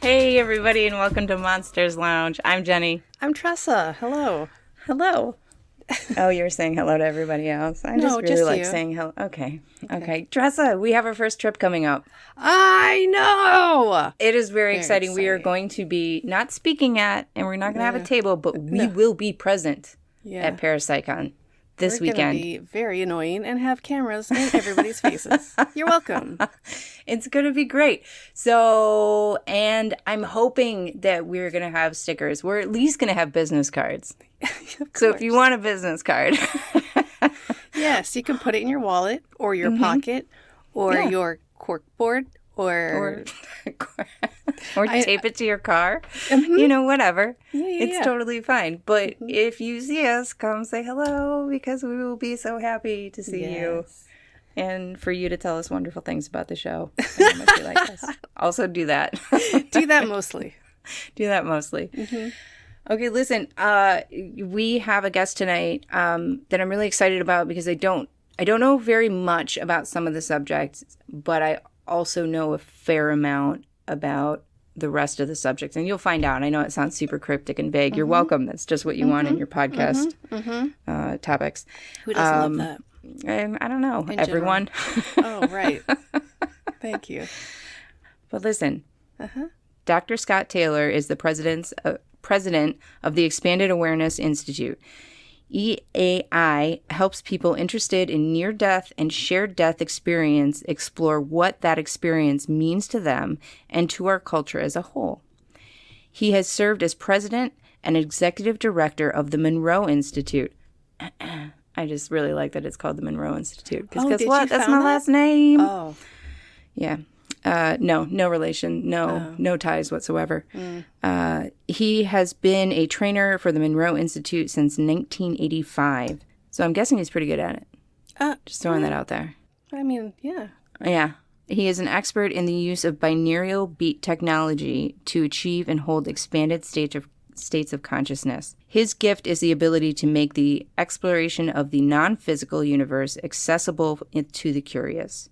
Hey, everybody, and welcome to Monsters Lounge. I'm Jeni. I'm Tressa. Hello. Hello. Oh, you're saying hello to everybody else. I No, just really just like you. saying hello. Okay. Tressa, we have our first trip coming up. I know. It is very Very exciting. We are exciting. going to be not speaking at, and we're not going to have a No. table, but we No. will be present Yeah. at Parapsychon this We're weekend. going to be very annoying and have cameras in everybody's faces. You're welcome. It's going to be great. So, and I'm hoping that we're going to have stickers. We're at least going to have business cards. So if you want a business card. Yes, you can put it in your wallet or your pocket or your cork board or tape it to your car. You know, whatever. It's totally fine. But if you see us, come say hello because we will be so happy to see you. And for you to tell us wonderful things about the show. And how much you like us. Also do that. Do that mostly. Do that mostly. Okay, listen, we have a guest tonight that I'm really excited about because I don't know very much about some of the subjects, but I also know a fair amount about the rest of the subjects. And you'll find out. I know it sounds super cryptic and vague. You're welcome. That's just what you want in your podcast topics. Who doesn't love that? I don't know. In Everyone. Oh, right. Thank you. But listen, Dr. Scott Taylor is the president of the Expanded Awareness Institute. EAI helps people interested in near-death and shared death experience explore what that experience means to them and to our culture as a whole. He has served as president and executive director of the Monroe Institute. I just really like that it's called the Monroe Institute. Because guess what? That's my last name. Oh. Yeah. No relation, no ties whatsoever. He has been a trainer for the Monroe Institute since 1985. So I'm guessing he's pretty good at it. Just throwing that out there. I mean, yeah. Yeah. He is an expert in the use of binaural beat technology to achieve and hold expanded states of consciousness. His gift is the ability to make the exploration of the non-physical universe accessible to the curious.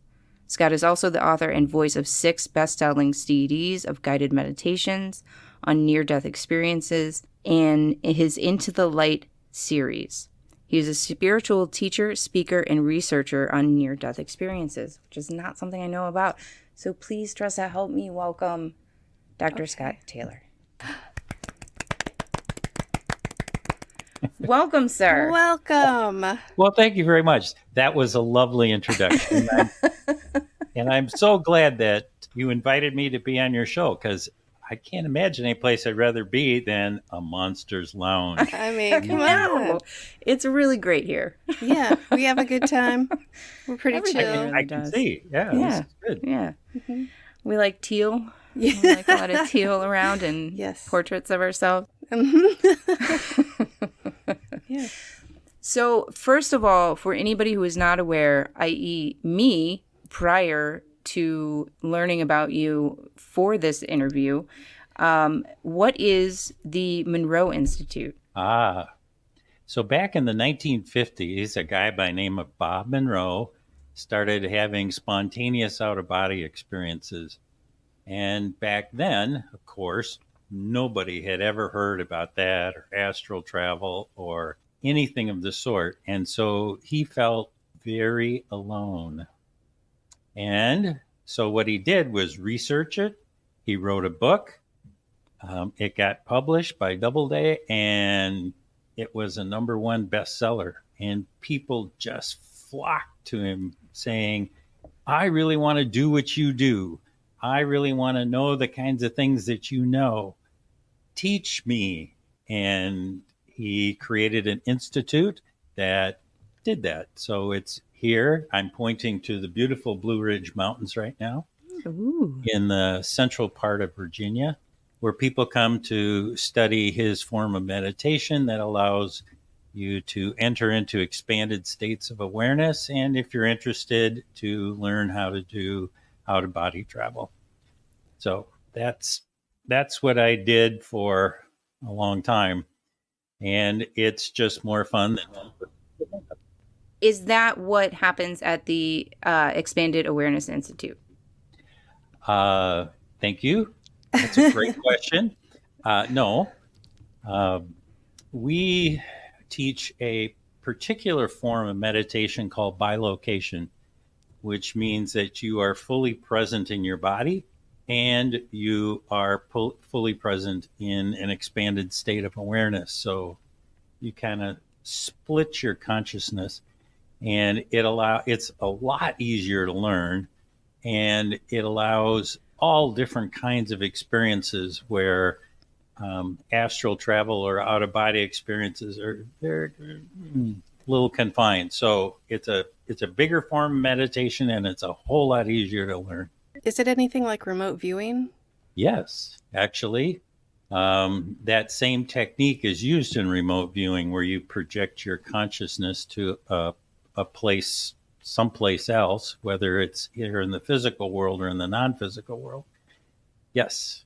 Scott is also the author and voice of 6 best-selling CDs of guided meditations on near-death experiences and his Into the Light series. He is a spiritual teacher, speaker, and researcher on near-death experiences, which is not something I know about. So please, Tressa, help me welcome Dr. Scott Taylor. Welcome, sir. Welcome. Well, thank you very much. That was a lovely introduction. And I'm so glad that you invited me to be on your show because I can't imagine any place I'd rather be than a Monsters Lounge. I mean, come on. It's really great here. Yeah, we have a good time. We're pretty Everybody chill. really I can does. see. Yeah, this is good. Yeah. We like teal. We like a lot of teal around and Yes. portraits of ourselves. Yeah. So, first of all, for anybody who is not aware, i.e. me, prior to learning about you for this interview, what is the Monroe Institute? So back in the 1950s, a guy by the name of Bob Monroe started having spontaneous out-of-body experiences. And back then, of course, nobody had ever heard about that or astral travel or anything of the sort. And so he felt very alone. And so what he did was research it. He wrote a book. It got published by Doubleday, and it was a #1 bestseller. And people just flocked to him saying, I really want to do what you do. I really want to know the kinds of things that you know. Teach me. And he created an institute that did that. So it's here. I'm pointing to the beautiful Blue Ridge Mountains right now. Ooh. In the central part of Virginia, where people come to study his form of meditation that allows you to enter into expanded states of awareness. And if you're interested, to learn how to do out-of-body travel. So that's what I did for a long time. And it's just more fun than Is that what happens at the Expanded Awareness Institute? Thank you. That's a great question. No, we teach a particular form of meditation called bilocation, which means that you are fully present in your body and you are fully present in an expanded state of awareness. So you kind of split your consciousness, and it's a lot easier to learn, and it allows all different kinds of experiences where astral travel or out of body experiences are they're a little confined. So it's a bigger form of meditation, and it's a whole lot easier to learn. Is it anything like remote viewing? Yes, actually, that same technique is used in remote viewing, where you project your consciousness to a place someplace else, whether it's here in the physical world or in the non-physical world. Yes,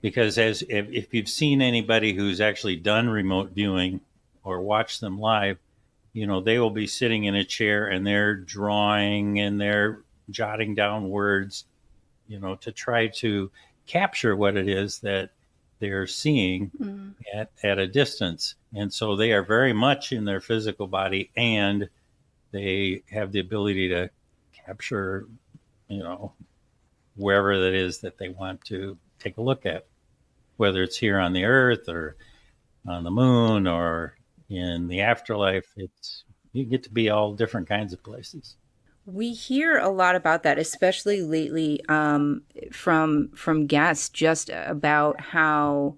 because if you've seen anybody who's actually done remote viewing or watched them live, they will be sitting in a chair and they're drawing and they're jotting down words, to try to capture what it is that they're seeing at a distance. And so they are very much in their physical body, and they have the ability to capture, wherever that is that they want to take a look at, whether it's here on the earth or on the moon or in the afterlife. You get to be all different kinds of places. We hear a lot about that, especially lately, from guests, just about how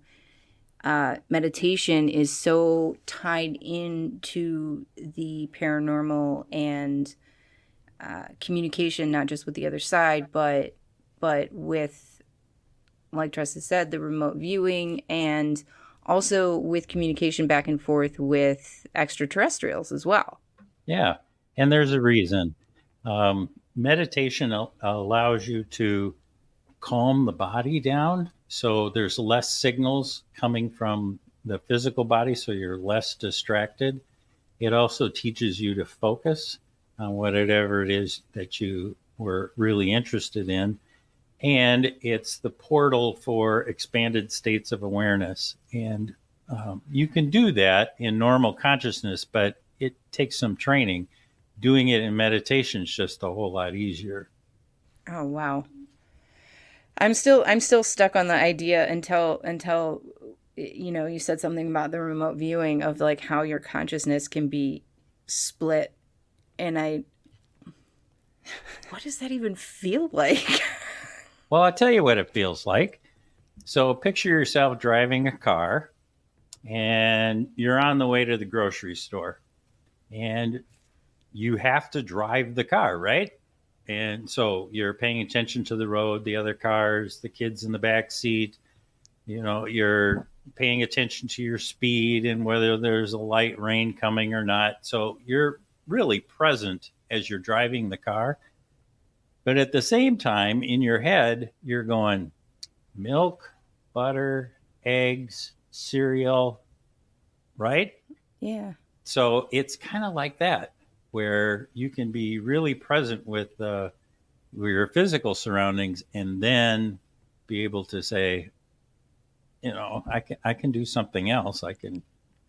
meditation is so tied into the paranormal and communication, not just with the other side, but with, like Tressa said, the remote viewing, and also with communication back and forth with extraterrestrials as well. Yeah, and there's a reason. Meditation allows you to calm the body down, so there's less signals coming from the physical body, so you're less distracted. It also teaches you to focus on whatever it is that you were really interested in, and it's the portal for expanded states of awareness. And you can do that in normal consciousness, but it takes some training. Doing it in meditation is just a whole lot easier. Oh, wow. I'm still stuck on the idea until you said something about the remote viewing of like how your consciousness can be split, and what does that even feel like? Well, I'll tell you what it feels like. So picture yourself driving a car, and you're on the way to the grocery store, and you have to drive the car, right? And so you're paying attention to the road, the other cars, the kids in the back seat. You're paying attention to your speed and whether there's a light rain coming or not. So you're really present as you're driving the car. But at the same time, in your head, you're going milk, butter, eggs, cereal, right? Yeah. So it's kind of like that, where you can be really present with your physical surroundings, and then be able to say, I can do something else. I can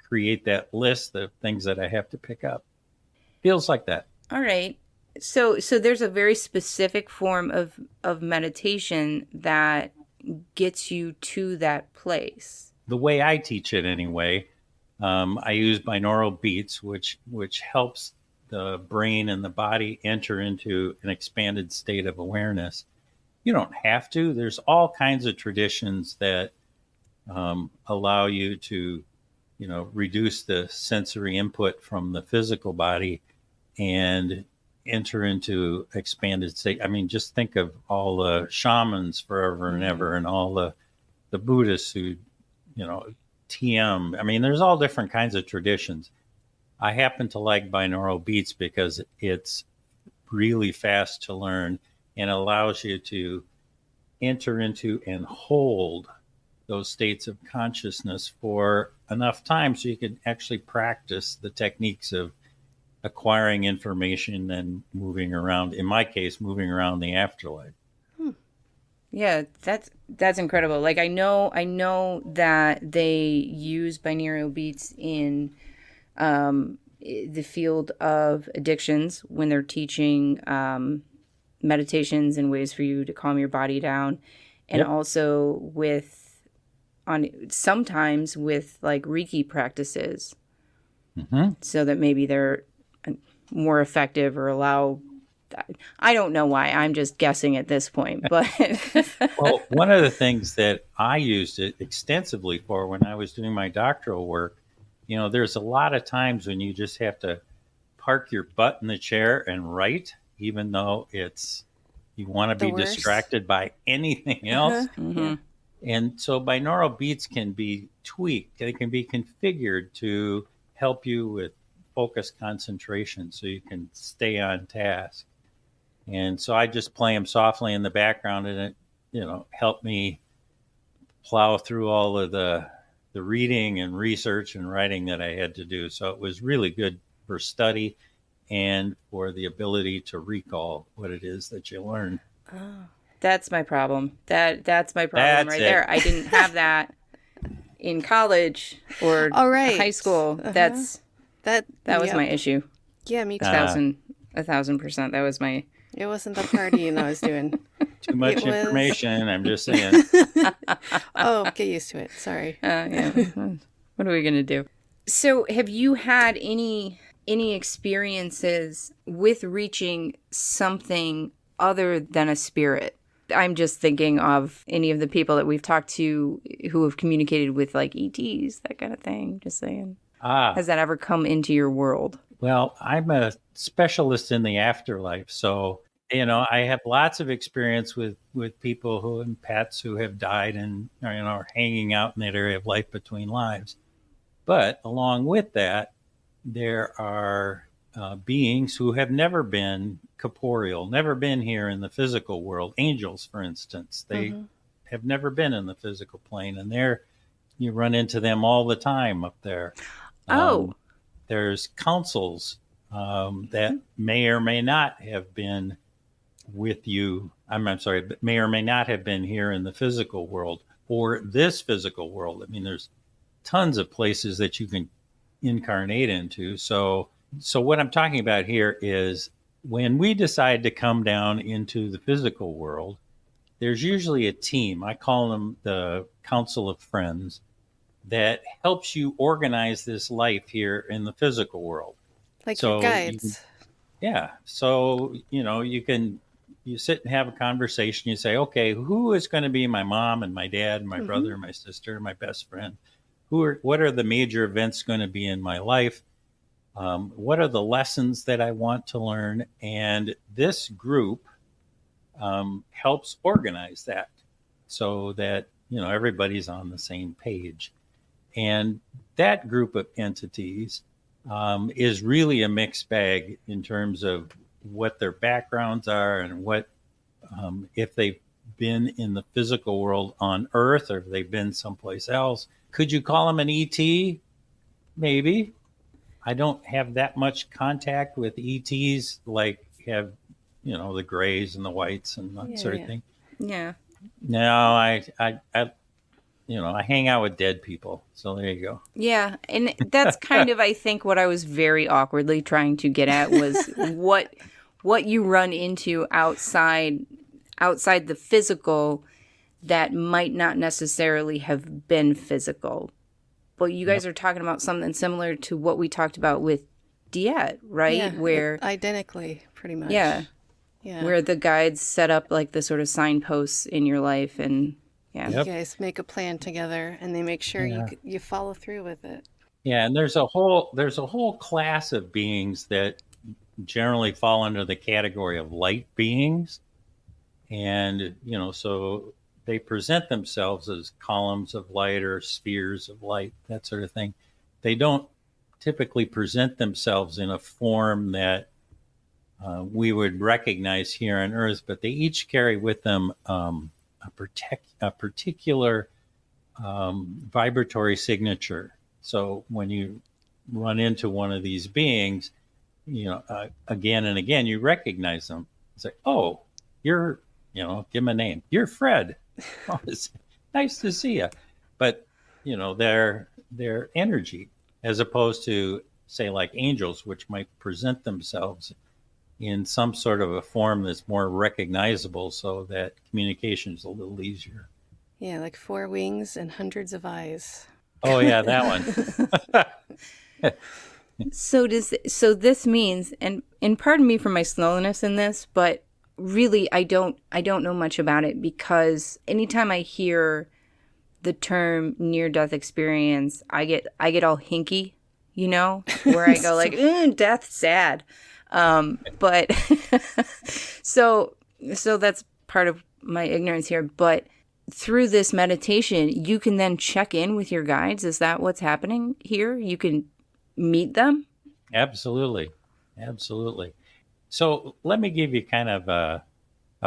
create that list of things that I have to pick up. Feels like that. All right. So there's a very specific form of meditation that gets you to that place. The way I teach it, anyway, I use binaural beats, which helps the brain and the body enter into an expanded state of awareness. You don't have to. There's all kinds of traditions that allow you to, reduce the sensory input from the physical body and enter into expanded state. I mean, just think of all the shamans forever and ever, and all the Buddhists who, TM. I mean, there's all different kinds of traditions. I happen to like binaural beats because it's really fast to learn and allows you to enter into and hold those states of consciousness for enough time so you can actually practice the techniques of acquiring information and moving around. In my case, moving around the afterlife. Yeah, Yeah, that's incredible. Like I know that they use binaural beats in the field of addictions when they're teaching meditations and ways for you to calm your body down, and also with sometimes with like Reiki practices, so that maybe they're more effective or allow. I don't know why. I'm just guessing at this point, but Well, one of the things that I used it extensively for when I was doing my doctoral work, there's a lot of times when you just have to park your butt in the chair and write, even though you want to The be worst. distracted by anything else. Yeah. And so binaural beats can be tweaked. They can be configured to help you with focus concentration so you can stay on task. And so I just play them softly in the background, and it helped me plow through all of the reading and research and writing that I had to do. So it was really good for study and for the ability to recall what it is that you learn. Oh. that's my problem. That's my problem That's right it. there. I didn't have that in college or All right. high school. That was yep. my issue. Yeah, me too. 1,000%. That was my. It wasn't the partying I was doing. Too much It was- information. I'm just saying. Oh, get used to it. Sorry. Yeah. What are we gonna do? So, have you had any experiences with reaching something other than a spirit? I'm just thinking of any of the people that we've talked to who have communicated with like ETs, that kind of thing. Just saying. Has that ever come into your world? Well, I'm a specialist in the afterlife. So, I have lots of experience with people who and pets who have died and, are hanging out in that area of life between lives. But along with that, there are beings who have never been corporeal, never been here in the physical world. Angels, for instance, they have never been in the physical plane, and you run into them all the time up there. There's councils that may or may not have been with you. I'm sorry, but may or may not have been here in the physical world or this physical world. I mean, there's tons of places that you can incarnate into. So what I'm talking about here is when we decide to come down into the physical world, there's usually a team. I call them the Council of Friends that helps you organize this life here in the physical world. Like your guides. So, you sit and have a conversation. You say, okay, who is going to be my mom and my dad and my brother and my sister and my best friend? What are the major events going to be in my life? What are the lessons that I want to learn? And this group helps organize that so that, everybody's on the same page. And that group of entities is really a mixed bag in terms of what their backgrounds are and what if they've been in the physical world on Earth or if they've been someplace else. Could you call them an ET? Maybe. I don't have that much contact with ETs like have, the grays and the whites and that sort of thing. Yeah. No, I hang out with dead people. So there you go. Yeah, and that's kind of, I think, what I was very awkwardly trying to get at was what you run into outside the physical that might not necessarily have been physical. But you guys are talking about something similar to what we talked about with Diet, right? Yeah, where identically, pretty much. Yeah. Where the guides set up like the sort of signposts in your life, and you guys make a plan together, and they make sure you follow through with it. Yeah, and there's a whole class of beings that generally fall under the category of light beings, and so they present themselves as columns of light or spheres of light, that sort of thing. They don't typically present themselves in a form that we would recognize here on Earth, but they each carry with them a particular vibratory signature. So when you run into one of these beings, again and again, you recognize them. It's like, oh, you're give them a name. You're Fred. Oh, it's nice to see you. But, their energy, as opposed to, say, like angels, which might present themselves in some sort of a form that's more recognizable so that communication is a little easier. Yeah, like 4 wings and hundreds of eyes. Oh, yeah, that one. So this means, and pardon me for my slowness in this, but really I don't know much about it, because anytime I hear the term near death experience, I get all hinky, where I go like, death sad. But so that's part of my ignorance here, but through this meditation, you can then check in with your guides. Is that what's happening here? You can meet them? Absolutely. So let me give you kind of a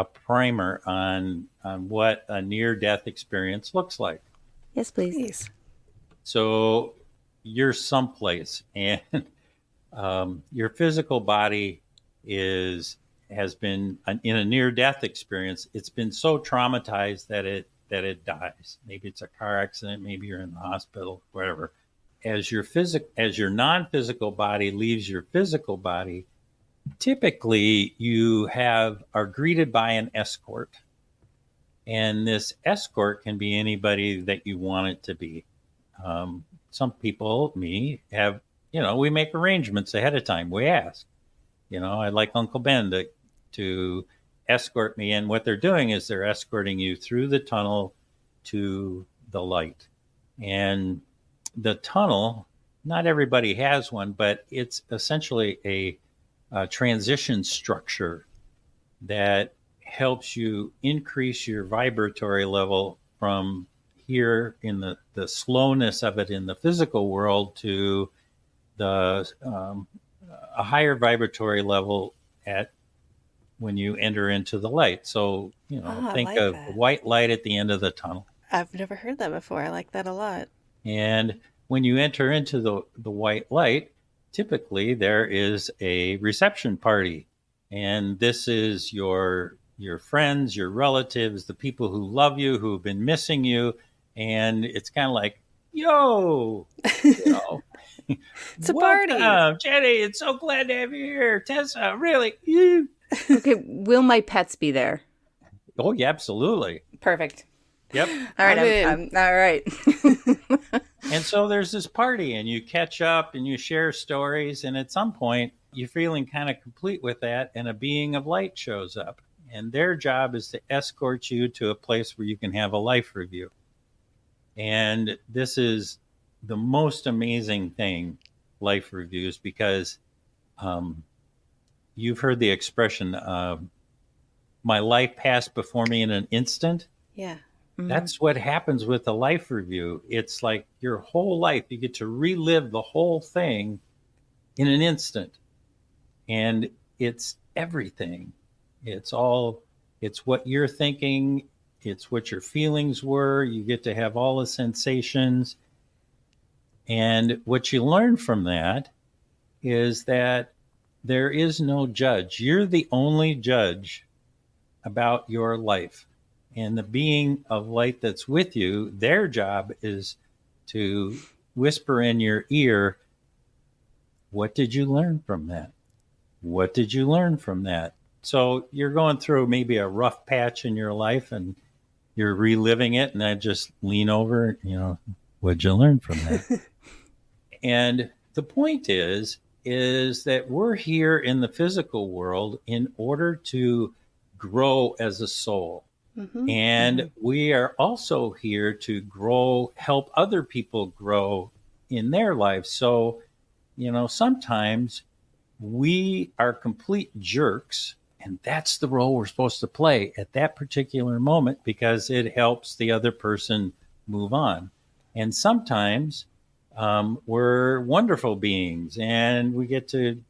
primer on what a near-death experience looks like. Yes, please. So you're someplace, and your physical body has been in a near-death experience. It's been so traumatized that it dies. Maybe it's a car accident. Maybe you're in the hospital. Whatever. As your non-physical body leaves your physical body, typically you are greeted by an escort, and this escort can be anybody that you want it to be. Some people, me, have we make arrangements ahead of time. We ask. I'd like Uncle Ben to escort me in. What they're doing is they're escorting you through the tunnel to the light. And the tunnel, not everybody has one, but it's essentially a transition structure that helps you increase your vibratory level from here in the slowness of it in the physical world to a higher vibratory level when you enter into the light. So, think like of that. the white light at the end of the tunnel. I've never heard that before. I like that a lot. And when you enter into the white light, typically there is a reception party. And this is your friends, your relatives, the people who love you, who have been missing you. And it's kind of like, yo, it's a party. Jeni, it's so glad to have you here. Tressa, really? Okay, will my pets be there? Oh, yeah, absolutely. Perfect. Yep. All right, I'm all right. And so there's this party, and you catch up and you share stories, and at some point you're feeling kind of complete with that, and a being of light shows up, and their job is to escort you to a place where you can have a life review. And this is the most amazing thing, life reviews, because you've heard the expression, my life passed before me in an instant. Yeah. Mm-hmm. That's what happens with a life review. It's like your whole life, you get to relive the whole thing in an instant. And it's everything. It's what you're thinking. It's what your feelings were. You get to have all the sensations. And what you learn from that is that there is no judge. You're the only judge about your life. And the being of light that's with you, their job is to whisper in your ear, what did you learn from that? What did you learn from that? So you're going through maybe a rough patch in your life and you're reliving it, and I just lean over, what'd you learn from that? And the point is that we're here in the physical world in order to grow as a soul. Mm-hmm. And we are also here to help other people grow in their lives. So, sometimes we are complete jerks, and that's the role we're supposed to play at that particular moment because it helps the other person move on. And sometimes we're wonderful beings, and we get to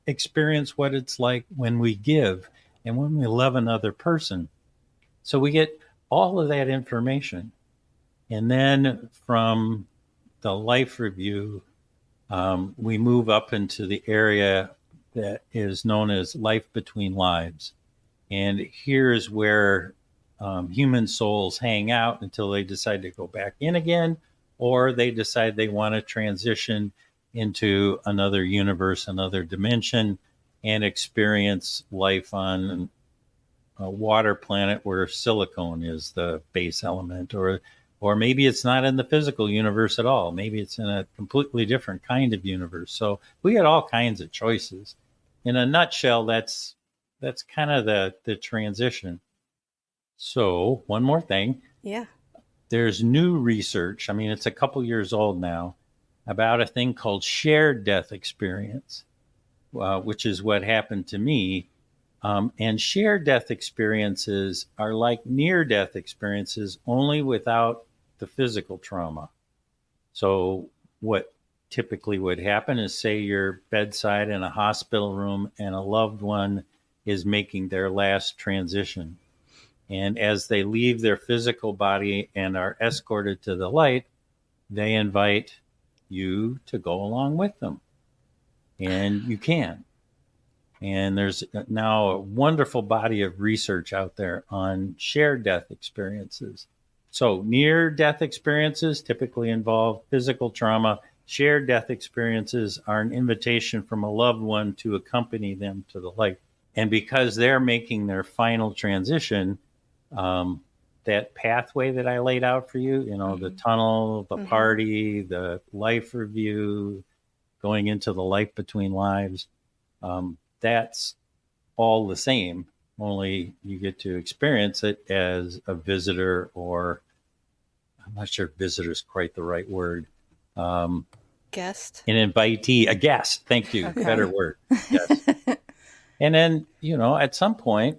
experience what it's like when we give and when we love another person. So we get all of that information. And then from the life review, we move up into the area that is known as life between lives. And here's where human souls hang out until they decide to go back in again, or they decide they want to transition into another universe, another dimension, and experience life on a water planet where silicone is the base element, or maybe it's not in the physical universe at all. Maybe it's in a completely different kind of universe. So we got all kinds of choices. In a nutshell, that's kind of the transition. So one more thing. Yeah. There's new research. I mean, it's a couple years old now, about a thing called shared death experience, which is what happened to me. And shared death experiences are like near-death experiences, only without the physical trauma. So what typically would happen is, say you're bedside in a hospital room and a loved one is making their last transition. And as they leave their physical body and are escorted to the light, they invite you to go along with them. And you can. And there's now a wonderful body of research out there on shared death experiences. So near-death experiences typically involve physical trauma. Shared death experiences are an invitation from a loved one to accompany them to the light. And because they're making their final transition, that pathway that I laid out for you, the tunnel, the party, the life review, going into the life between lives, that's all the same, only you get to experience it as a visitor, or I'm not sure visitor is quite the right word. Guest. An invitee, a guest. Thank you. Okay. Better word. Yes. And then, at some point,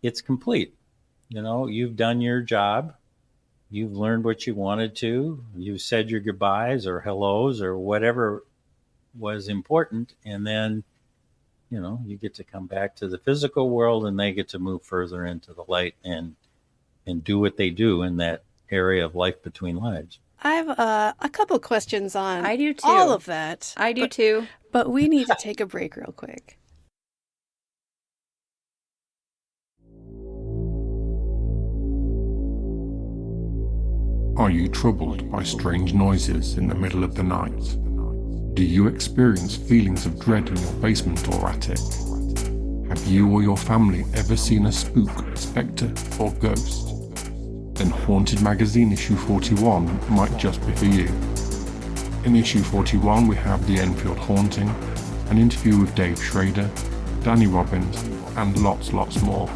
it's complete. You've done your job. You've learned what you wanted to. You've said your goodbyes or hellos or whatever was important. And then, you get to come back to the physical world, and they get to move further into the light and do what they do in that area of life between lives. I have a couple questions on I do too. all of that. I do too. But we need to take a break real quick. Are you troubled by strange noises in the middle of the night? Do you experience feelings of dread in your basement or attic? Have you or your family ever seen a spook, spectre, or ghost? Then Haunted Magazine issue 41 might just be for you. In issue 41 we have The Enfield Haunting, an interview with Dave Schrader, Danny Robbins, and lots more.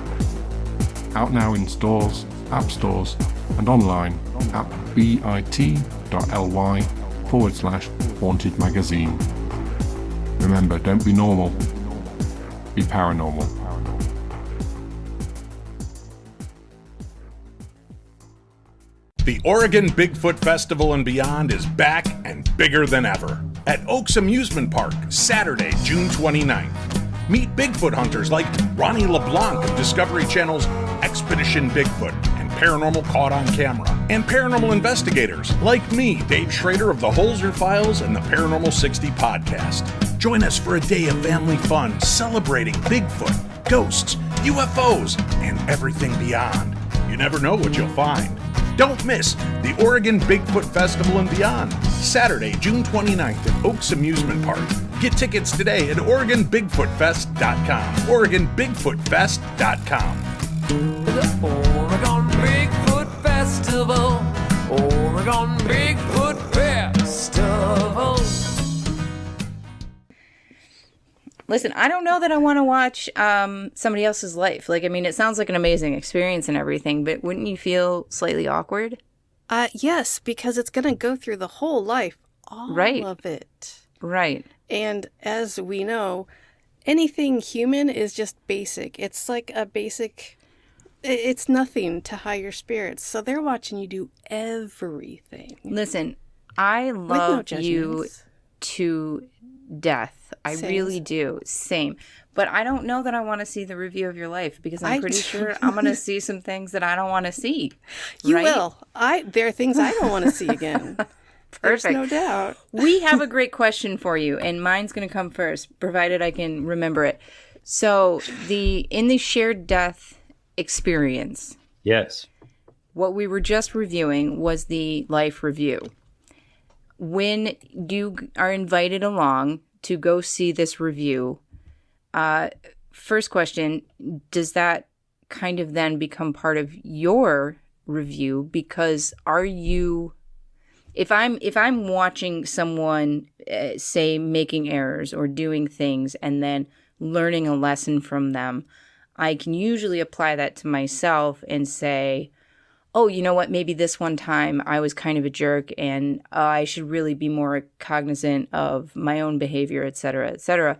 Out now in stores, app stores, and online at bit.ly/Haunted Magazine. Remember, don't be normal, be paranormal. The Oregon Bigfoot Festival and Beyond is back and bigger than ever at Oaks Amusement Park, Saturday, June 29th. Meet Bigfoot hunters like Ronnie LeBlanc of Discovery Channel's Expedition Bigfoot and Paranormal Caught on Camera, and paranormal investigators like me, Dave Schrader of the Holzer Files and the Paranormal 60 podcast. Join us for a day of family fun celebrating Bigfoot, ghosts, UFOs, and everything beyond. You never know what you'll find. Don't miss the Oregon Bigfoot Festival and Beyond, Saturday, June 29th at Oaks Amusement Park. Get tickets today at OregonBigfootFest.com. OregonBigfootFest.com. The Oregon Bigfoot Festival. Oregon Bigfoot Festival. Listen, I don't know that I want to watch somebody else's life. It sounds like an amazing experience and everything, but wouldn't you feel slightly awkward? Yes, because it's going to go through the whole life, all of it. Right. And as we know, anything human is just basic. It's like a basic, it's nothing to higher spirits. So they're watching you do everything. Listen, I love you to death. I really do. Same. But I don't know that I want to see the review of your life, because I'm pretty sure I'm going to see some things that I don't want to see. You will. There are things I don't want to see again. Perfect. There's no doubt. We have a great question for you, and mine's going to come first, provided I can remember it. So in the shared death experience, Yes. what we were just reviewing was the life review. When you are invited along to go see this review, first question, does that kind of then become part of your review? Because if I'm watching someone, say, making errors or doing things and then learning a lesson from them, I can usually apply that to myself and say, oh, you know what, maybe this one time I was kind of a jerk and I should really be more cognizant of my own behavior, et cetera, et cetera.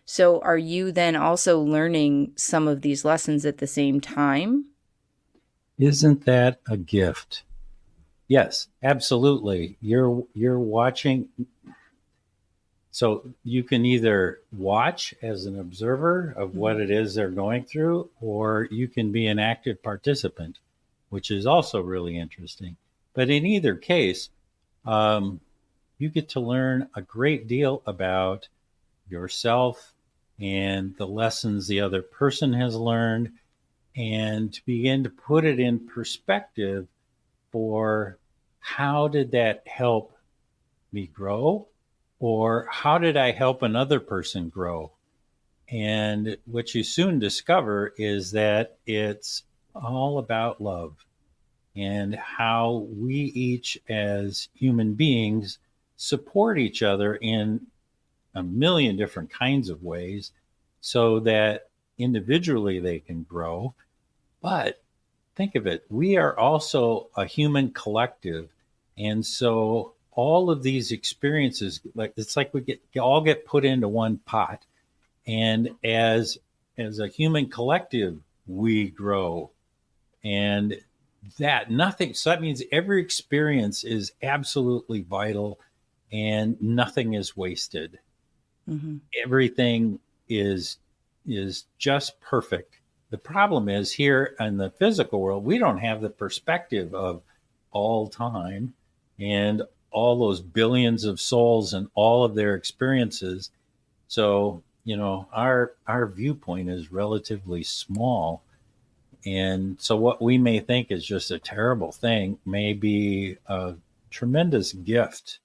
So are you then also learning some of these lessons at the same time? Isn't that a gift? Yes, absolutely. You're watching. So you can either watch as an observer of what it is they're going through, or you can be an active participant, which is also really interesting. But in either case, you get to learn a great deal about yourself and the lessons the other person has learned, and to begin to put it in perspective for how did that help me grow, or how did I help another person grow? And what you soon discover is that it's all about love and how we each as human beings support each other in a million different kinds of ways so that individually they can grow. But think of it, we are also a human collective. And so all of these experiences, it's like we all get put into one pot. And as a human collective, we grow. And so that means every experience is absolutely vital and nothing is wasted. Mm-hmm. Everything is just perfect. The problem is here in the physical world, we don't have the perspective of all time and all those billions of souls and all of their experiences. So, our viewpoint is relatively small. And so what we may think is just a terrible thing may be a tremendous gift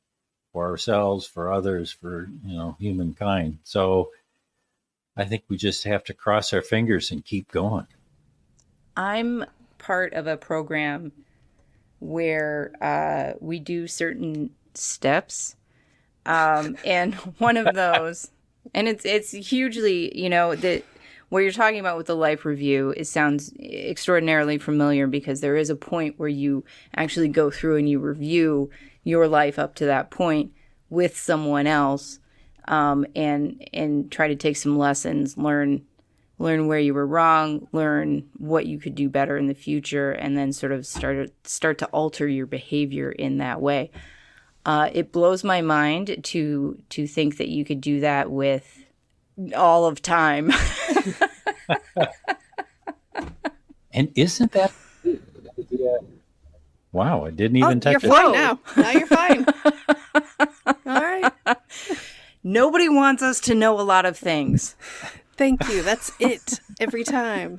for ourselves, for others, for, humankind. So I think we just have to cross our fingers and keep going. I'm part of a program where we do certain steps. And one of those, and it's hugely, that what you're talking about with the life review, it sounds extraordinarily familiar because there is a point where you actually go through and you review your life up to that point with someone else, and try to take some lessons, learn where you were wrong, learn what you could do better in the future, and then sort of start to alter your behavior in that way. It blows my mind to think that you could do that with all of time. And isn't that wow, I didn't even touch it. You're fine now. Now you're fine. All right. Nobody wants us to know a lot of things. Thank you. That's it every time.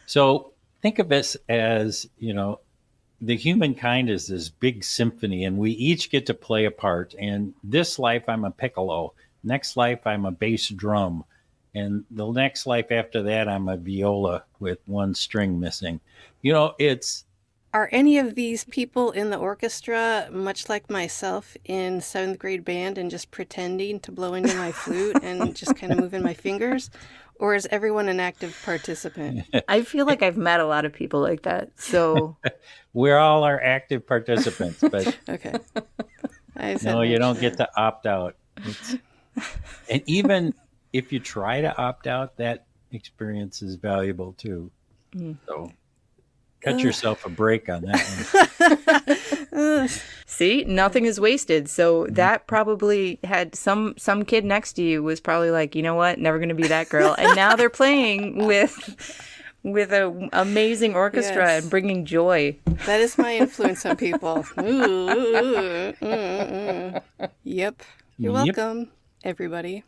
So think of this as, the humankind is this big symphony and we each get to play a part. And this life, I'm a piccolo. Next life, I'm a bass drum. And the next life after that, I'm a viola with one string missing. Are any of these people in the orchestra much like myself in 7th grade band and just pretending to blow into my flute and just kind of moving my fingers? Or is everyone an active participant? I feel like I've met a lot of people like that. So we're all our active participants, but okay. No, you don't get to opt out. And even if you try to opt out, that experience is valuable too. So cut yourself a break on that one. See, nothing is wasted. So that probably had some kid next to you was probably like, you know what, never going to be that girl. And now they're playing with an amazing orchestra and bringing joy. That is my influence on people. Yep. You're welcome, everybody.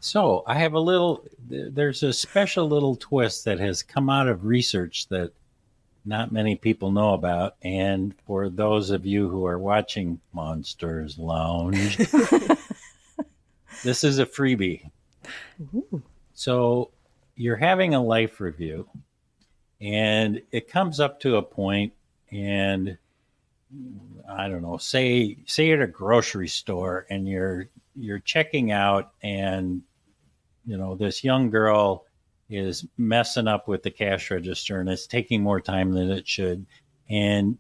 So I have there's a special little twist that has come out of research that not many people know about. And for those of you who are watching Monsters Lounge, this is a freebie. Ooh. So you're having a life review, and it comes up to a point, and I don't know, say at a grocery store, and you're checking out, and this young girl is messing up with the cash register, and it's taking more time than it should, and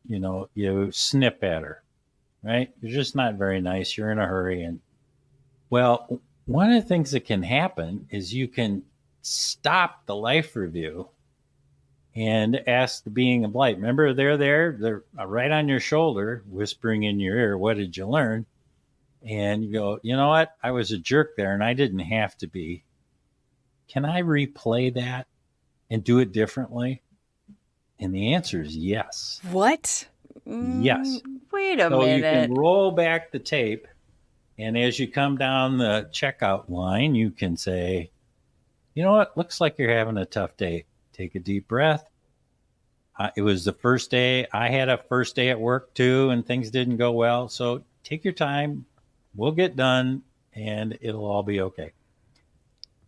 you snip at her, right? You're just not very nice. You're in a hurry, and well, one of the things that can happen is you can stop the life review and ask the being of light. Remember, they're right on your shoulder, whispering in your ear, "What did you learn?" And you go, "You know what? I was a jerk there, and I didn't have to be. Can I replay that and do it differently?" And the answer is yes. What? Yes. Wait a So you minute. can roll back the tape, and as you come down the checkout line, you can say, "You know what? Looks like you're having a tough day. Take a deep breath. It was the first day. I had a first day at work too, and things didn't go well. So take your time. We'll get done, and it'll all be okay."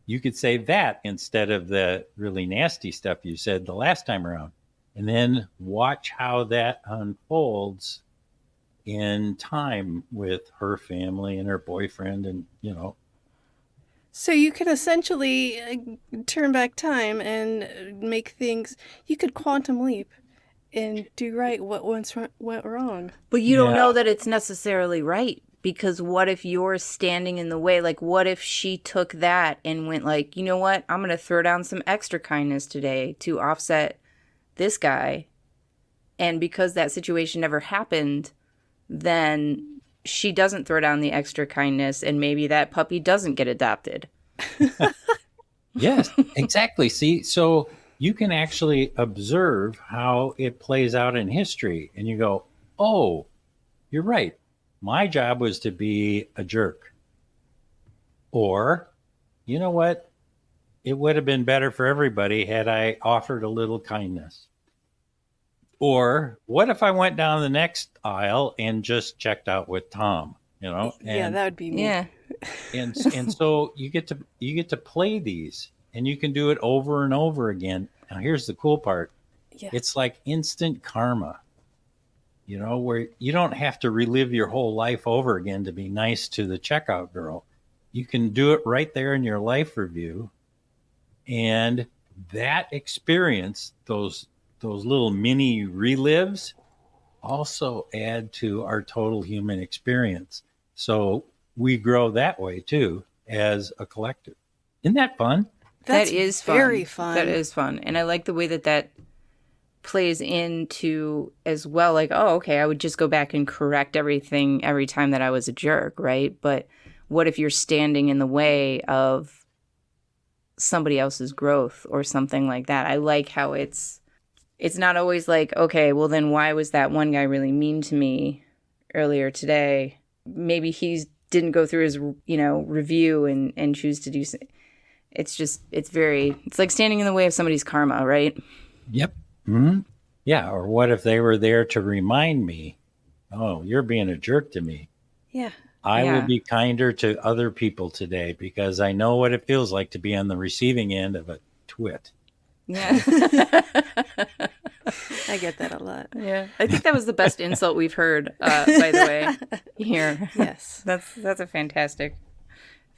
You could say that instead of the really nasty stuff you said the last time around, and then watch how that unfolds in time with her family and her boyfriend, and So you could essentially turn back time and make things. You could quantum leap and do right what once went wrong. But you don't Yeah. know that it's necessarily right, because what if you're standing in the way? Like, what if she took that and went like, you know what? I'm going to throw down some extra kindness today to offset this guy. And because that situation never happened, then she doesn't throw down the extra kindness, and maybe that puppy doesn't get adopted. Yes, exactly. See, so you can actually observe how it plays out in history, and you go, "Oh, you're right. My job was to be a jerk." Or, you know what? It would have been better for everybody had I offered a little kindness. Or, what if I went down the next aisle and just checked out with Tom? Yeah, And that would be me. Yeah. and so you get to play these, and you can do it over and over again. Now here's the cool part. Yeah. It's like instant karma, where you don't have to relive your whole life over again to be nice to the checkout girl. You can do it right there in your life review, and that experience, those little mini relives, also add to our total human experience. So we grow that way too as a collective. Isn't that fun? That's that is fun. very fun. That is fun. And I like the way that plays into as well. Like, oh, okay, I would just go back and correct everything every time that I was a jerk, right? But what if you're standing in the way of somebody else's growth or something like that? I like how it's not always like, okay, well then why was that one guy really mean to me earlier today? Maybe he didn't go through his, review and choose to do so. It's like standing in the way of somebody's karma, right? Yep. Mm-hmm. Yeah. Or what if they were there to remind me, "Oh, you're being a jerk to me. Yeah. I Yeah. will be kinder to other people today because I know what it feels like to be on the receiving end of a twit." Yeah. I get that a lot. Yeah. I think that was the best insult we've heard, by the way, here. Yes. That's a fantastic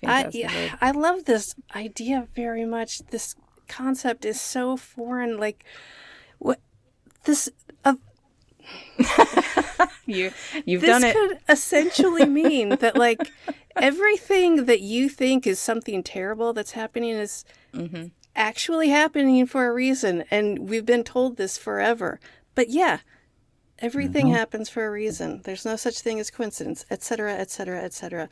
word. I love this idea very much. This concept is so foreign. Like, what this You've this done it. could essentially mean that like everything that you think is something terrible that's happening is actually happening for a reason, and we've been told this forever. But yeah, everything happens for a reason. There's no such thing as coincidence, etc., etc., etc.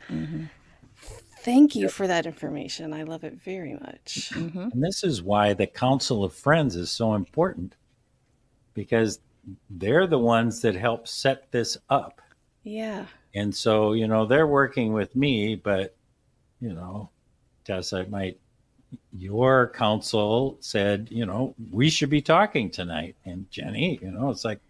Thank you for that information. I love it very much. And this is why the Council of Friends is so important, because they're the ones that help set this up. Yeah. And so, they're working with me, but, Tessa, your counsel said, we should be talking tonight. And Jeni, it's like,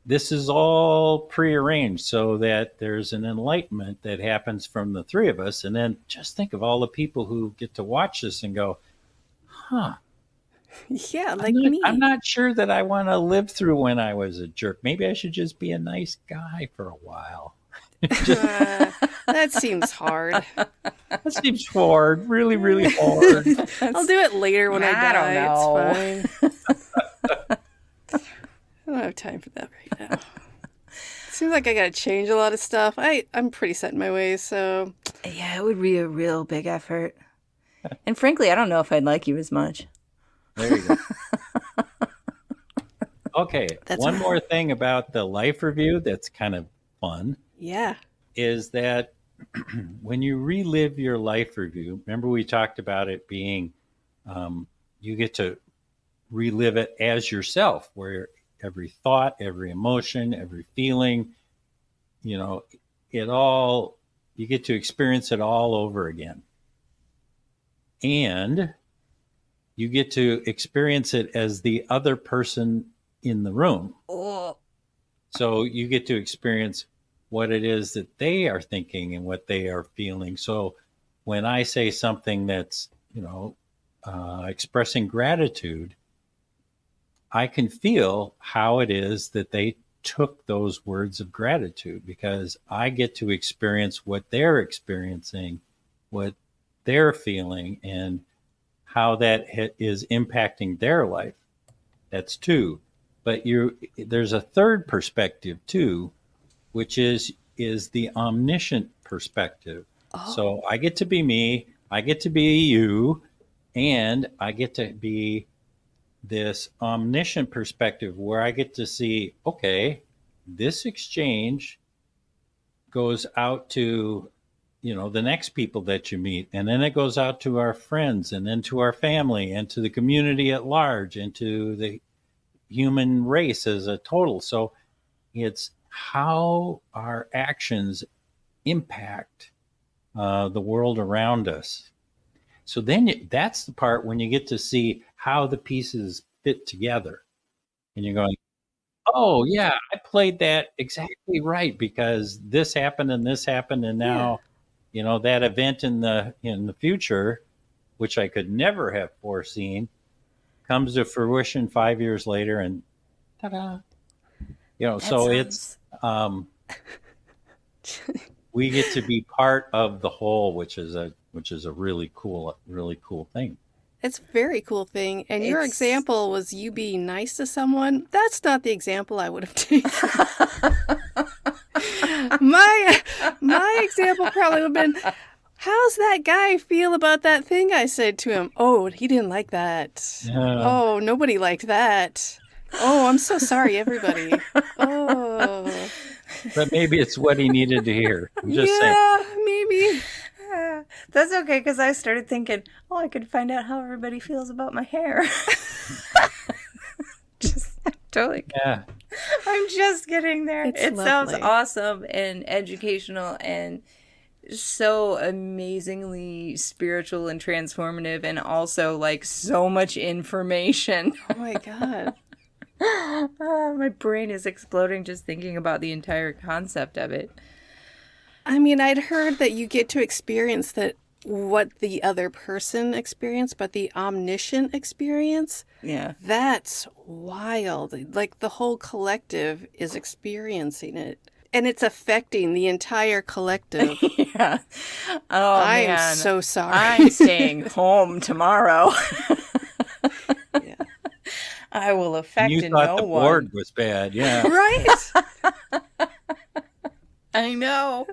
this is all prearranged so that there's an enlightenment that happens from the three of us. And then just think of all the people who get to watch this and go, huh. Yeah, like me. I'm not sure that I want to live through when I was a jerk. Maybe I should just be a nice guy for a while. That seems hard. That seems hard. Really, really hard. I'll do it later when I die. don't know. It's fine. I don't have time for that right now. Seems like I got to change a lot of stuff. I'm pretty set in my ways, so. Yeah, it would be a real big effort. And frankly, I don't know if I'd like you as much. There you go. Okay, one more thing about the life review that's kind of fun. Yeah. Is that when you relive your life review, remember we talked about it being, you get to relive it as yourself, where every thought, every emotion, every feeling, you get to experience it all over again. And you get to experience it as the other person in the room. Oh. So you get to experience what it is that they are thinking and what they are feeling. So when I say something that's, expressing gratitude, I can feel how it is that they took those words of gratitude, because I get to experience what they're experiencing, what they're feeling, and how that is impacting their life. That's two. But there's a third perspective too, which is the omniscient perspective. Oh. So I get to be me, I get to be you, and I get to be this omniscient perspective where I get to see, okay, this exchange goes out to, the next people that you meet, and then it goes out to our friends, and then to our family, and to the community at large, and to the human race as a total. So it's how our actions impact the world around us. So then that's the part when you get to see how the pieces fit together. And you're going, oh, yeah, I played that exactly right, because this happened and this happened. And now, that event in the future, which I could never have foreseen, comes to fruition 5 years later, and ta-da. It's we get to be part of the whole, which is a really cool thing. It's a very cool thing. And your example was you being nice to someone. That's not the example I would have taken. my example probably would have been, how's that guy feel about that thing I said to him? Oh, he didn't like that. Oh, nobody liked that. Oh, I'm so sorry, everybody. Oh. But maybe it's what he needed to hear. I'm just saying. Maybe. That's okay, because I started thinking, I could find out how everybody feels about my hair. Just totally. Yeah. I'm just getting there. It lovely. Sounds awesome and educational and so amazingly spiritual and transformative, and also like so much information. Oh my God. My brain is exploding just thinking about the entire concept of it. I mean, I'd heard that you get to experience what the other person experienced, but the omniscient experience, that's wild. Like the whole collective is experiencing it. And it's affecting the entire collective. Yeah. Oh, I man. am so sorry. I'm staying home tomorrow. Yeah. I will affect you no thought the one. board was bad, yeah. Right? I know.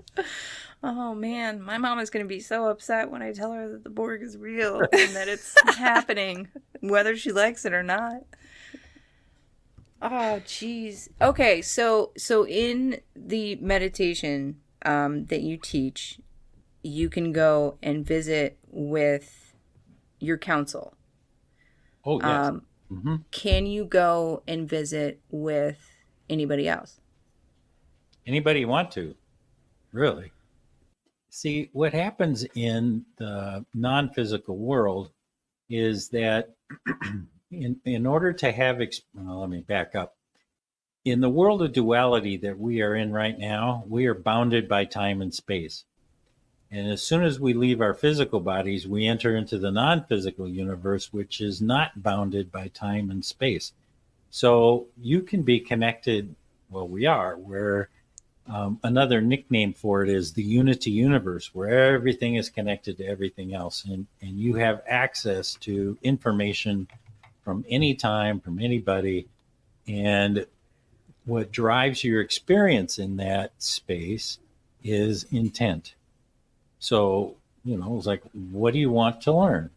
Oh, man. My mom is going to be so upset when I tell her that the Borg is real and that it's happening, whether she likes it or not. Oh, geez. Okay, so in the meditation that you teach, you can go and visit with your counsel. Oh, yes. Can you go and visit with anybody else? Anybody you want to, really. See, what happens in the non-physical world is that in order to have, well, let me back up. In the world of duality that we are in right now, we are bounded by time and space. And as soon as we leave our physical bodies, we enter into the non-physical universe, which is not bounded by time and space. So you can be connected, well, we are, where another nickname for it is the unity universe, where everything is connected to everything else. And you have access to information from any time, from anybody. And what drives your experience in that space is intent. So, it's like, what do you want to learn?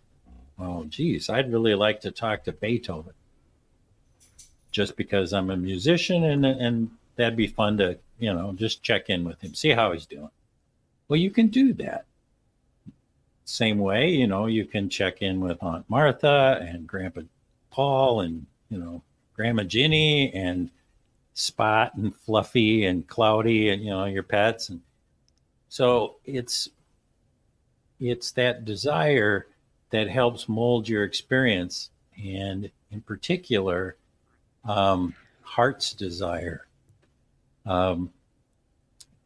Well, geez, I'd really like to talk to Beethoven just because I'm a musician and that'd be fun to, just check in with him, see how he's doing. Well, you can do that. Same way, you can check in with Aunt Martha and Grandpa Paul and, Grandma Jeni and Spot and Fluffy and Cloudy and, your pets. And so it's that desire that helps mold your experience, and in particular, heart's desire.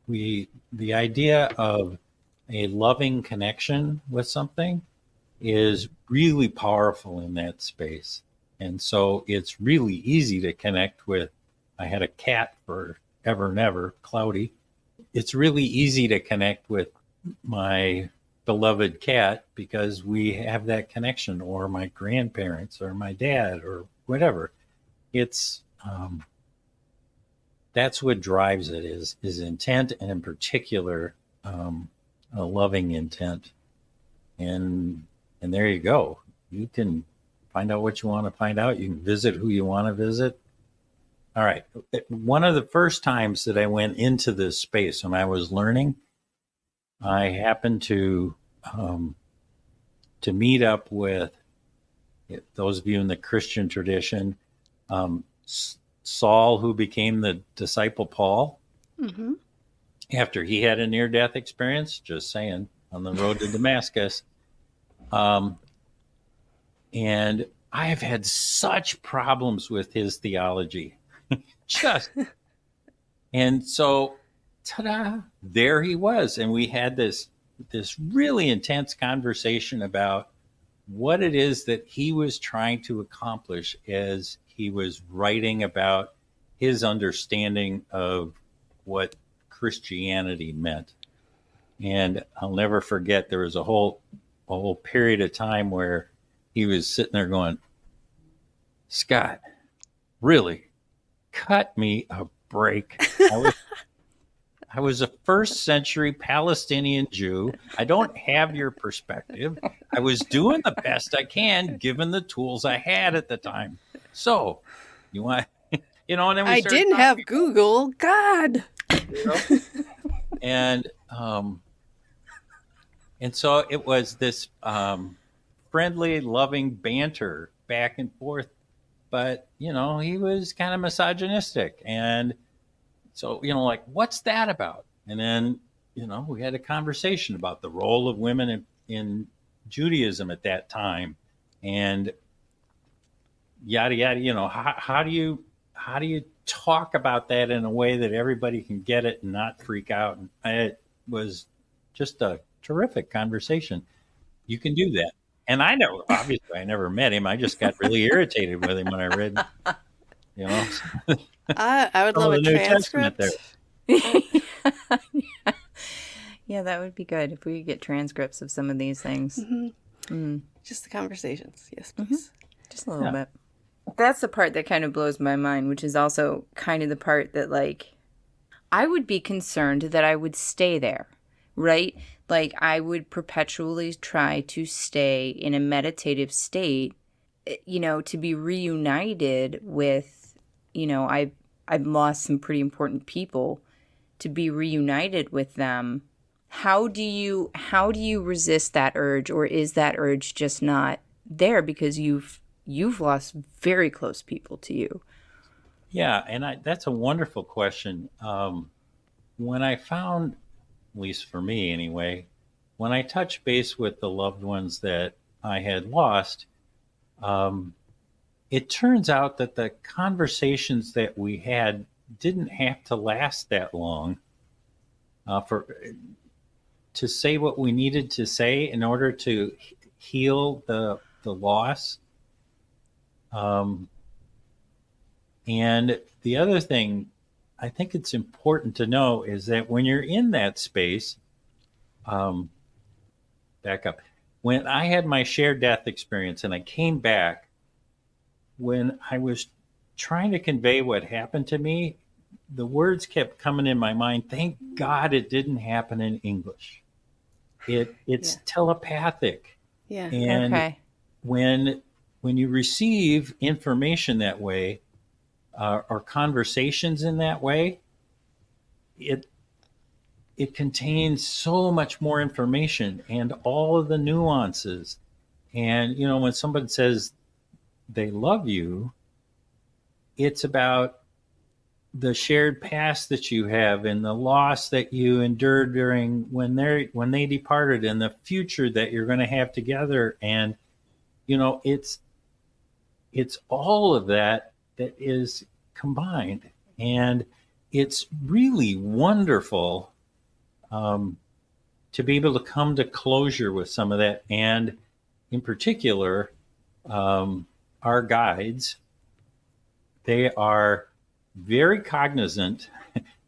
The idea of a loving connection with something is really powerful in that space. And so it's really easy to connect with. I had a cat forever and ever, Cloudy. It's really easy to connect with my beloved cat because we have that connection, or my grandparents or my dad or whatever. It's that's what drives it is intent, and in particular a loving intent. And there you go. You can find out what you want to find out. You can visit who you want to visit. All right. One of the first times that I went into this space when I was learning, I happened to meet up with, those of you in the Christian tradition, Saul, who became the disciple Paul, after he had a near-death experience, just saying, on the road to Damascus. And I have had such problems with his theology. And so, ta-da, there he was. And we had this really intense conversation about what it is that he was trying to accomplish as he was writing about his understanding of what Christianity meant. And I'll never forget, there was a whole period of time where he was sitting there going, Scott, really, cut me a break. I was a first century Palestinian Jew. I don't have your perspective. I was doing the best I can given the tools I had at the time. So, you want, and then we I didn't have Google. God. And so it was this friendly, loving banter back and forth. But, he was kind of misogynistic. And so, like, what's that about? And then, we had a conversation about the role of women in Judaism at that time, and yada, yada, how do you talk about that in a way that everybody can get it and not freak out? And it was just a terrific conversation. You can do that. And I never met him. I just got really irritated with him when I read, I would love a transcript. Yeah, that would be good if we could get transcripts of some of these things. Just the conversations. Yes, please. Just a little bit. That's the part that kind of blows my mind, which is also kind of the part that, like, I would be concerned that I would stay there, right? Like, I would perpetually try to stay in a meditative state, to be reunited with, I've lost some pretty important people, to be reunited with them. How do you resist that urge, or is that urge just not there because you've lost very close people to you? Yeah, and that's a wonderful question. When at least for me anyway, when I touched base with the loved ones that I had lost, it turns out that the conversations that we had didn't have to last that long to say what we needed to say in order to heal the loss. And the other thing I think it's important to know is that when you're in that space, back up. When I had my shared death experience and I came back, when I was trying to convey what happened to me, the words kept coming in my mind. Thank God it didn't happen in English. It's telepathic. Yeah. And Okay. when you receive information that way, or conversations in that way, it contains so much more information and all of the nuances. And, you know, when somebody says they love you, it's about the shared past that you have and the loss that you endured during when they departed and the future that you're going to have together. And, you know, it's all of that is combined. And it's really wonderful to be able to come to closure with some of that. And in particular, our guides, they are very cognizant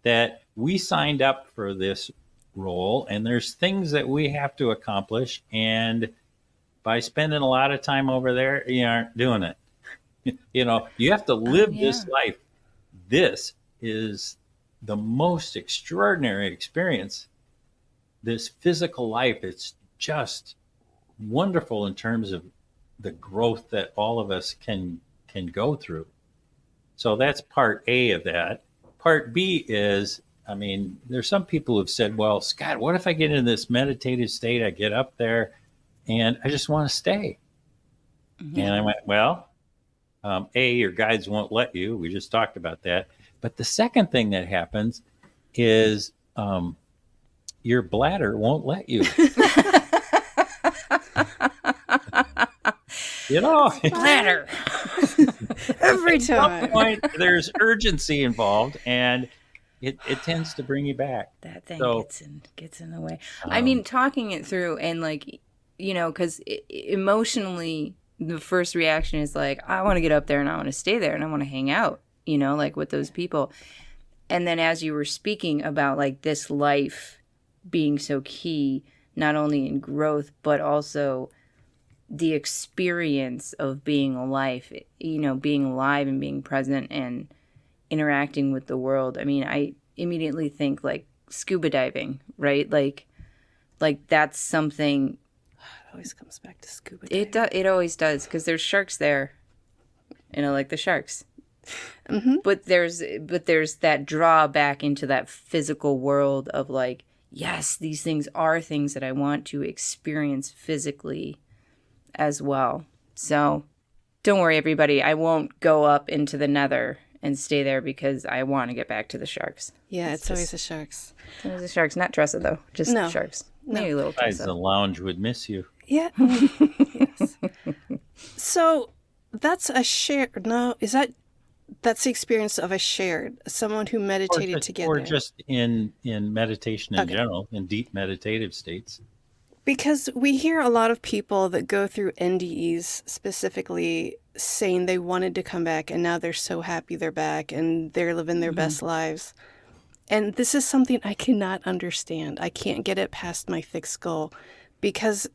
that we signed up for this role and there's things that we have to accomplish. And by spending a lot of time over there, you aren't doing it. You know, you have to live this life. This is the most extraordinary experience. This physical life, it's just wonderful in terms of the growth that all of us can go through. So that's part A of that. Part B is, I mean, there's some people who've said, well, Scott, what if I get in this meditative state? I get up there and I just want to stay. Mm-hmm. And I went, well, A, your guides won't let you. We just talked about that. But the second thing that happens is your bladder won't let you. You know, Bladder. Every at some time. point, there's urgency involved, and it tends to bring you back. That thing So, gets in the way. I mean, talking it through and like, you know, because emotionally, the first reaction is like, I want to get up there and I want to stay there and I want to hang out, you know, like with those people. And then as you were speaking about like this life being so key, not only in growth, but also the experience of being alive, you know, being alive and being present and interacting with the world. I mean, I immediately think like scuba diving, right? Like that's something. It always comes back to scuba diving. It always does, because there's sharks there, you know, like the sharks. Mm-hmm. But there's that draw back into that physical world of like, yes, these things are things that I want to experience physically as well. So don't worry, everybody. I won't go up into the nether and stay there because I want to get back to the sharks. Yeah, it's always the sharks. It's always the sharks, not Tressa though. Just No. sharks. No. Maybe a little besides, Tressa. the lounge would miss you. Yeah. Yes. So that's a shared. No, that's the experience of a shared, someone who meditated together. Or just in meditation in Okay. general, in deep meditative states. Because we hear a lot of people that go through NDEs specifically saying they wanted to come back and now they're so happy they're back and they're living their best lives. And this is something I cannot understand. I can't get it past my thick skull because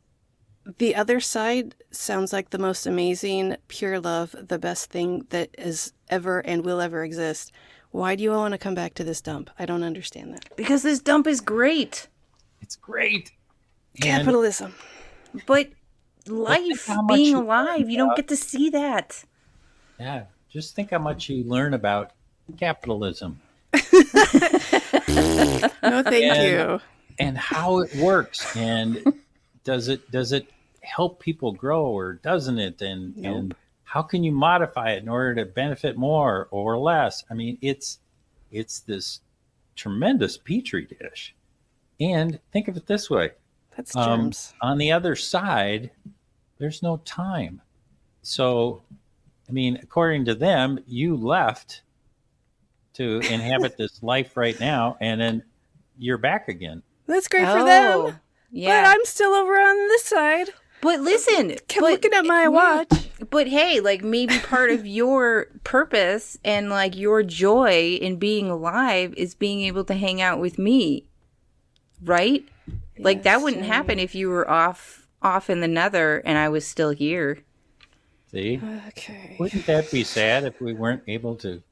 the other side sounds like the most amazing, pure love, the best thing that is ever and will ever exist. Why do you want to come back to this dump? I don't understand that. Because this dump is great. It's great. And Capitalism. But life, how much being you alive, you don't get to see that. yeah, just think how much you learn about capitalism No, thank you. and how it works, and does it help people grow or doesn't it? And how can you modify it in order to benefit more or less? I mean, it's this tremendous petri dish. And think of it this way. That's germs. On the other side, there's no time. So, I mean, according to them, you left to inhabit this life right now, and then you're back again. That's great for them. Oh, yeah. But I'm still over on this side. But listen, Kept looking at my watch. But hey, like maybe part of your purpose and like your joy in being alive is being able to hang out with me. Right? Like that wouldn't happen if you were off in the nether and I was still here. See? Okay. Wouldn't that be sad if we weren't able to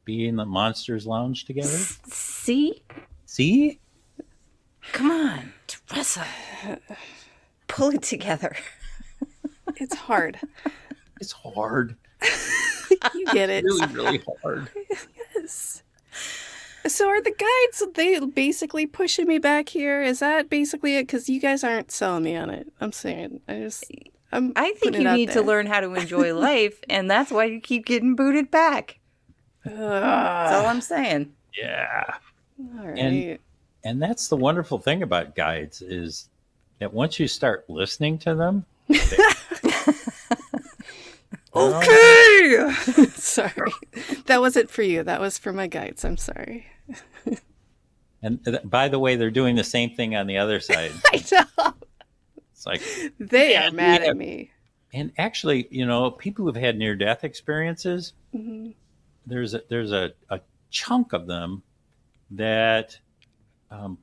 be in the Monsters Lounge together? See? See? Come on, Tressa. Pull it together. It's hard. It's hard. You get it. Really, really hard. Yes. So are the guides, they basically pushing me back here? Is that basically it? Because you guys aren't selling me on it. I'm saying. I think you need to learn how to enjoy life, and that's why you keep getting booted back. That's all I'm saying. Yeah. All right. And that's the wonderful thing about guides is that once you start listening to them, okay. Sorry. That wasn't for you. That was for my guides. I'm sorry. and by the way, they're doing the same thing on the other side. I know. It's like They are mad at me. And actually, you know, people who've had near-death experiences, there's a chunk of them that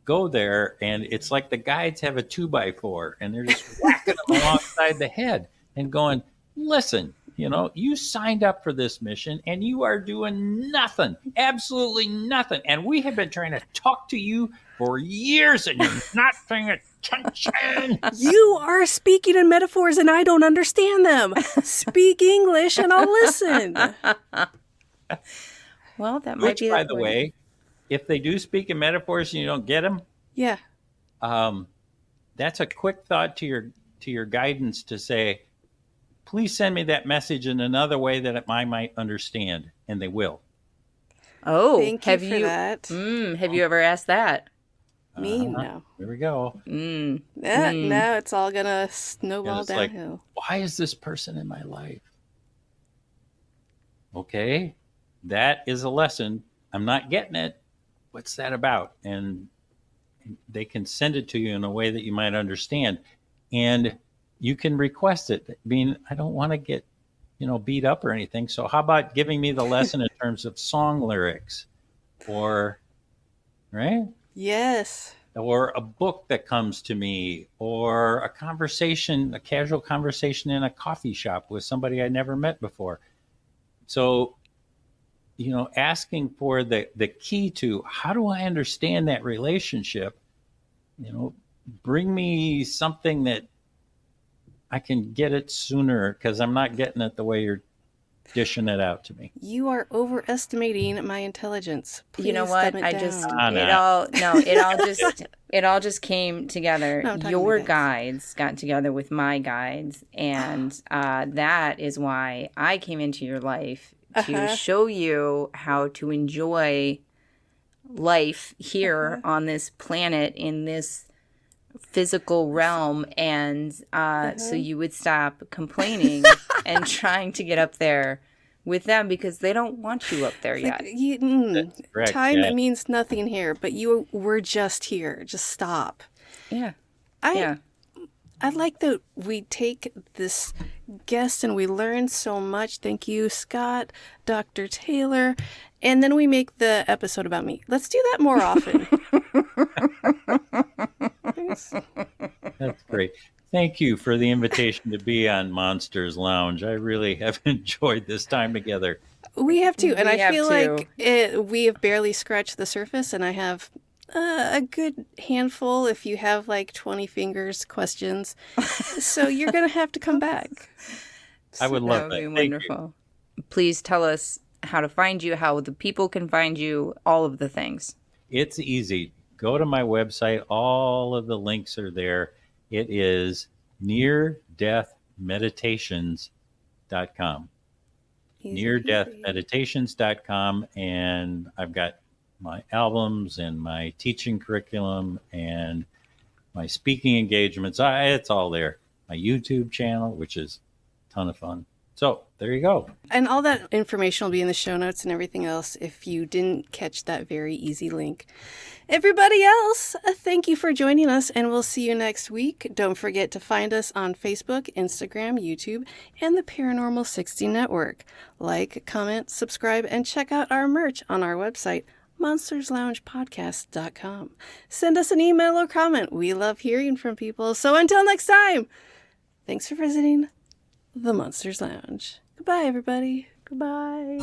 go there, and it's like the guides have a 2x4, and they're just whacking them alongside the head and going, listen, you know, you signed up for this mission, and you are doing nothing, absolutely nothing. And we have been trying to talk to you for years, and you're not paying attention. You are speaking in metaphors, and I don't understand them. Speak English, and I'll listen. Well, that might be. By the way, if they do speak in metaphors and you don't get them, yeah, that's a quick thought to your guidance to say, please send me that message in another way that I might understand, and they will. Oh, thank you for that. Have you ever asked that? Me? No. There we go. No, it's all gonna snowball downhill. Like, why is this person in my life? Okay, that is a lesson. I'm not getting it. What's that about? And they can send it to you in a way that you might understand. And you can request it. I mean, I don't want to get, beat up or anything. So how about giving me the lesson in terms of song lyrics or, right? Yes. Or a book that comes to me or a casual conversation in a coffee shop with somebody I never met before. So, asking for the key to how do I understand that relationship, bring me something that I can get it sooner because I'm not getting it the way you're dishing it out to me. You are overestimating my intelligence. Please, you know what? It all just came together. No, your guides got together with my guides, and that is why I came into your life to show you how to enjoy life here on this planet in this physical realm, and so you would stop complaining and trying to get up there with them because they don't want you up there yet. Correct, time means nothing here, but you were just here. Just stop. Yeah. I like that we take this guest and we learn so much. Thank you, Scott, Dr. Taylor. And then we make the episode about me. Let's do that more often. That's great. Thank you for the invitation to be on Monsters Lounge. I really have enjoyed this time together. We have to. And I feel like we have barely scratched the surface, and I have a good handful, if you have like 20 fingers, questions. So you're going to have to come back. I would love that. That would be wonderful. Please tell us how to find you, how the people can find you, all of the things. It's easy. Go to my website. All of the links are there. It is neardeathmeditations.com. Neardeathmeditations.com. And I've got my albums and my teaching curriculum and my speaking engagements. It's all there. My YouTube channel, which is a ton of fun. So there you go. And all that information will be in the show notes and everything else if you didn't catch that very easy link. Everybody else, thank you for joining us, and we'll see you next week. Don't forget to find us on Facebook, Instagram, YouTube, and the Paranormal 60 Network. Like, comment, subscribe, and check out our merch on our website, monstersloungepodcast.com. Send us an email or comment. We love hearing from people. So until next time, thanks for visiting the Monsters Lounge. Goodbye, everybody. Goodbye.